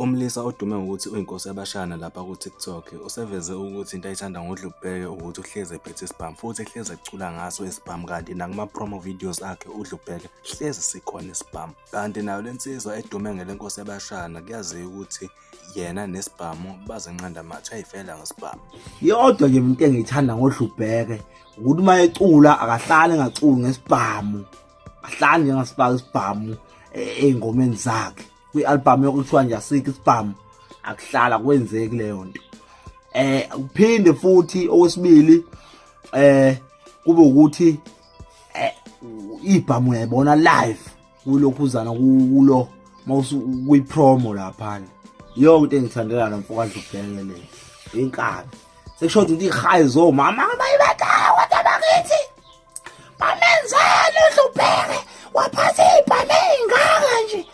Umlisa odume ngokuthi uyinkosi yabashana lapha ku-TikTok useveze ukuthi into ayithanda ngoDlubheke ukuthi uhlezi ephethe isibhamu futhi ehlezi ecula ngaso isibhamu, kanti nakuma-promo videos akhe uDlubheke hlezi sikhona isibhamu. Kanti nayo le nsizwa edume ngelenkosi yabashana kuyaziwa ukuthi yena nesibhamu bazinqanda mathe ayivela ngesibhamu. Yodwa nje into engiyithanda ngoDlubheke ukuthi uma ecula akahlali engaculi ngesibhamu, ahlali nje ngasifaka isibhamu ey'ngomeni zakhe. Kwi-album yokuthiwa nje asikho isibhamu akuhlala kwenzeki leyo nto. Uphinde futhi okwesibili kube ukuthi ibhamu uyayibona live kulokhuzana kulo kwi-promo lapha. Yonke into engithandela nomfoka Dlubheke le inkabi sekushoda ukuthi ihayi zo mama abayibethayo kodwa bakithi bamenzele uDlubheke waphatha ibhamu ey'ngaka nje.